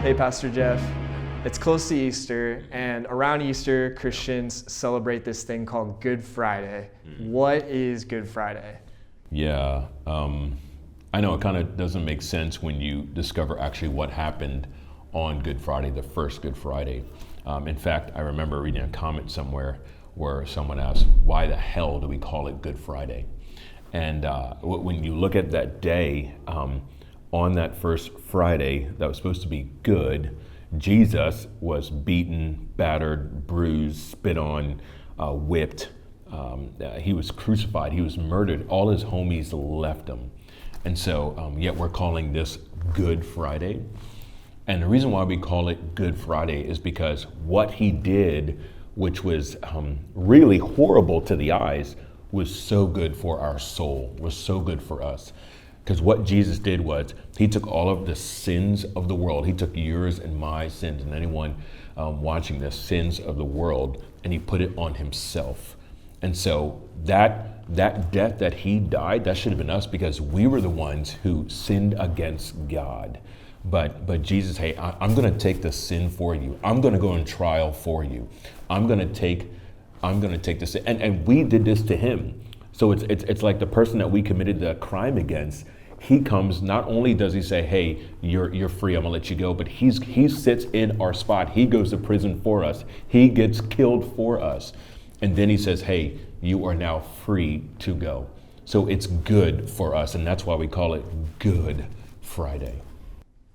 Hey, Pastor Jeff. It's close to Easter, and around Easter, Christians celebrate this thing called Good Friday. What is Good Friday? Yeah, I know it kind of doesn't make sense when you discover actually what happened on Good Friday, the first Good Friday. In fact, I remember reading a comment somewhere where someone asked, why the hell do we call it Good Friday? And when you look at that day, on that first Friday that was supposed to be good, Jesus was beaten, battered, bruised, spit on, whipped. He was crucified. He was murdered. All his homies left him. And so yet we're calling this Good Friday. And the reason why we call it Good Friday is because what he did, which was really horrible to the eyes, was so good for our soul, was so good for us. Because what Jesus did was he took all of the sins of the world. He took yours and my sins and anyone watching this sins of the world, and he put it on himself. And so that death that he died, that should have been us, because we were the ones who sinned against God. But Jesus, hey, I'm going to take the sin for you. I'm going to go on trial for you. I'm going to take this, and we did this to him. So it's like the person that we committed the crime against. He comes, not only does he say, hey, you're free, I'm gonna let you go, but he sits in our spot. He goes to prison for us. He gets killed for us. And then he says, hey, you are now free to go. So it's good for us, and that's why we call it Good Friday.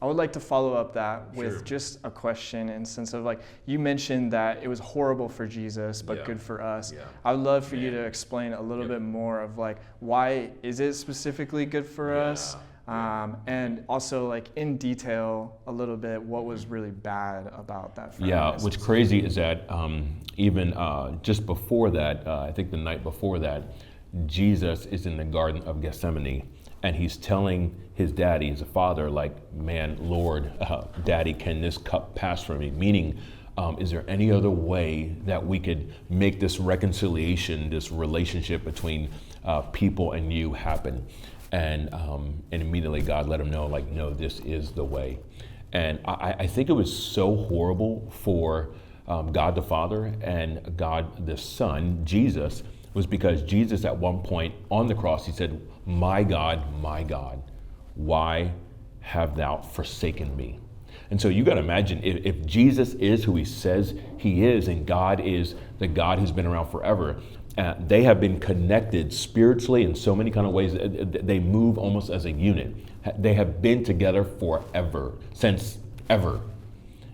I would like to follow up that with just a question in the sense of, like, you mentioned that it was horrible for Jesus, but good for us. Yeah. I would love for you to explain a little bit more of, like, why is it specifically good for us? And also, like, in detail a little bit, what was really bad about that Friday? Yeah, what's crazy is that even just before that, I think the night before that, Jesus is in the Garden of Gethsemane, and he's telling his daddy, his father, like, man, Lord, Daddy, can this cup pass from me? Meaning, is there any other way that we could make this reconciliation, this relationship between people and you happen? And immediately God let him know, like, no, this is the way. And I think it was so horrible for God the Father and God the Son, Jesus, was because Jesus at one point on the cross, he said, my God, why have thou forsaken me? And so you got to imagine, if Jesus is who he says he is, and God is the God who's been around forever, they have been connected spiritually in so many kind of ways. They move almost as a unit. They have been together forever, since ever.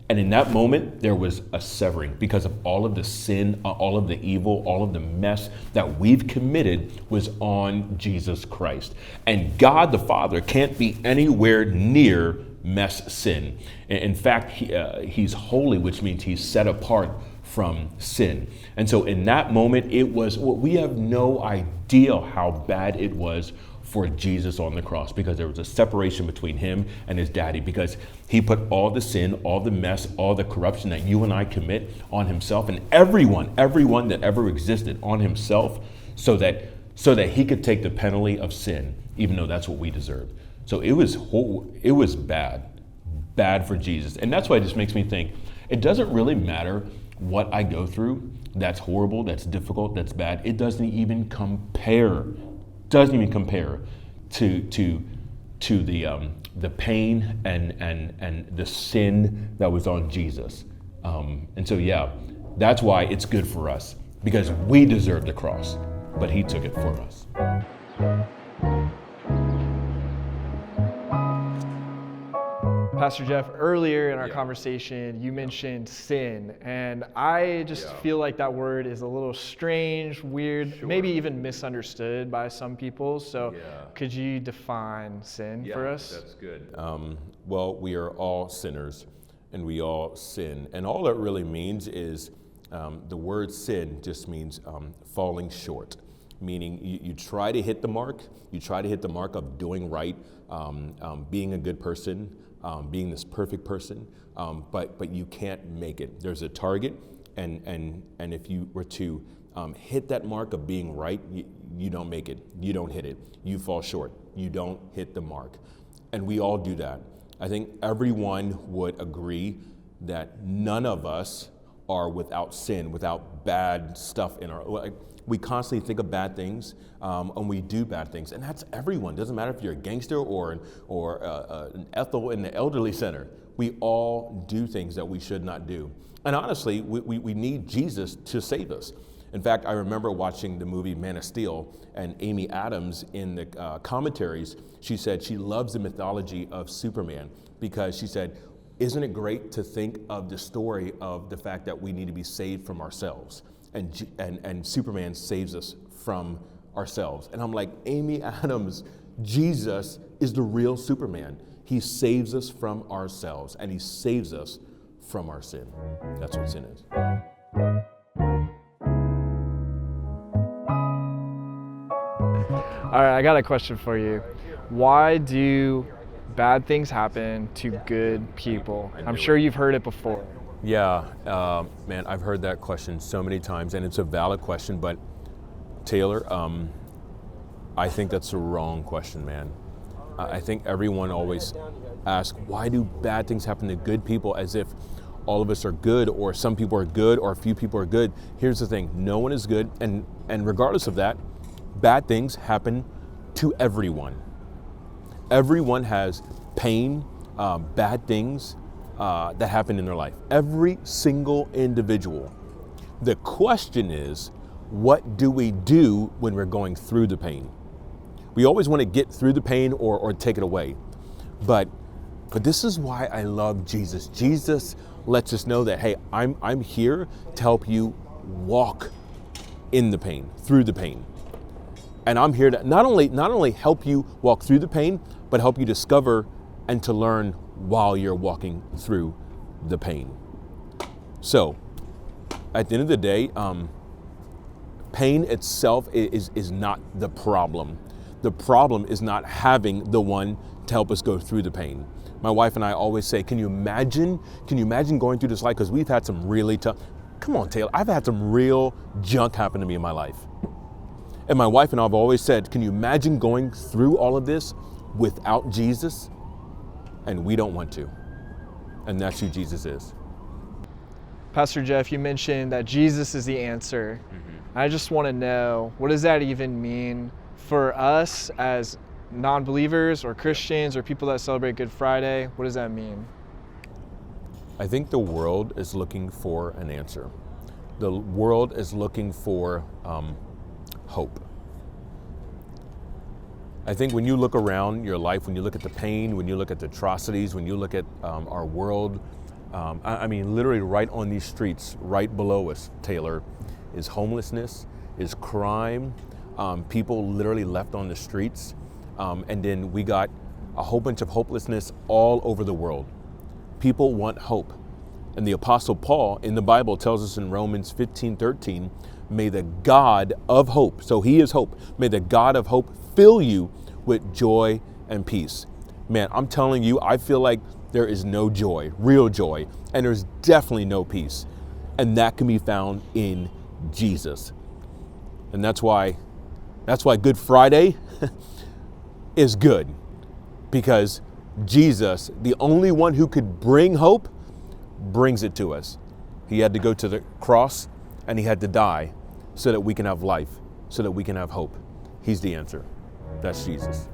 And in that moment, there was a severing because of all of the sin, all of the evil, all of the mess that we've committed was on Jesus Christ. And God the Father can't be anywhere near mess sin. In fact, he's holy, which means he's set apart from sin. And so in that moment, it was, we have no idea how bad it was for Jesus on the cross, because there was a separation between him and his daddy, because he put all the sin, all the mess, all the corruption that you and I commit on himself, and everyone that ever existed on himself, so that he could take the penalty of sin, even though that's what we deserved. So it was bad for Jesus. And that's why it just makes me think, it doesn't really matter what I go through that's horrible, that's difficult, that's bad. It doesn't even compare to the pain and the sin that was on Jesus. And so, yeah, that's why it's good for us, because we deserve the cross, but he took it for us. Pastor Jeff, earlier in our conversation, you mentioned sin, and I just feel like that word is a little strange, weird, maybe even misunderstood by some people. So could you define sin for us? That's good. Well, we are all sinners, and we all sin. And all it really means is the word sin just means falling short, meaning you try to hit the mark. You try to hit the mark of doing right, being a good person, being this perfect person, but you can't make it. There's a target, and if you were to hit that mark of being right, you don't make it. You don't hit it. You fall short. You don't hit the mark. And we all do that. I think everyone would agree that none of us are without sin, without bad stuff in our life. We constantly think of bad things, and we do bad things, and that's everyone. Doesn't matter if you're a gangster or an Ethel in the elderly center. We all do things that we should not do. And honestly, we need Jesus to save us. In fact, I remember watching the movie Man of Steel, and Amy Adams in the commentaries, she said she loves the mythology of Superman because she said, isn't it great to think of the story of the fact that we need to be saved from ourselves? And Superman saves us from ourselves. And I'm like, Amy Adams, Jesus is the real Superman. He saves us from ourselves, and he saves us from our sin. That's what sin is. All right, I got a question for you. Why do bad things happen to good people? I'm sure you've heard it before. Yeah, man, I've heard that question so many times, and it's a valid question, but Taylor, I think that's the wrong question, man. I think everyone always asks, why do bad things happen to good people, as if all of us are good, or some people are good, or a few people are good. Here's the thing, no one is good, and regardless of that, bad things happen to everyone. Everyone has pain, bad things that happen in their life. Every single individual. The question is, what do we do when we're going through the pain? We always want to get through the pain or take it away. But this is why I love Jesus. Jesus lets us know that, hey, I'm here to help you walk in the pain, through the pain. And I'm here to not only help you walk through the pain, but help you discover and to learn while you're walking through the pain. So, at the end of the day, pain itself is not the problem. The problem is not having the one to help us go through the pain. My wife and I always say, can you imagine going through this life? Because we've had some really tough, come on, Taylor, I've had some real junk happen to me in my life. And my wife and I have always said, can you imagine going through all of this without Jesus? And we don't want to. And that's who Jesus is. Pastor Jeff, you mentioned that Jesus is the answer. Mm-hmm. I just want to know, what does that even mean for us as non-believers or Christians or people that celebrate Good Friday? What does that mean? I think the world is looking for an answer. The world is looking for hope. I think when you look around your life, when you look at the pain, when you look at the atrocities, when you look at our world, I mean, literally right on these streets, right below us, Taylor, is homelessness, is crime, people literally left on the streets, and then we got a whole bunch of hopelessness all over the world. People want hope. And the Apostle Paul in the Bible tells us in Romans 15:13, may the God of hope, so he is hope, may the God of hope fill you with joy and peace. Man, I'm telling you, I feel like there is no joy, real joy, and there's definitely no peace. And that can be found in Jesus. And that's why Good Friday is good, because Jesus, the only one who could bring hope, brings it to us. He had to go to the cross and he had to die so that we can have life, so that we can have hope. He's the answer. That's Jesus.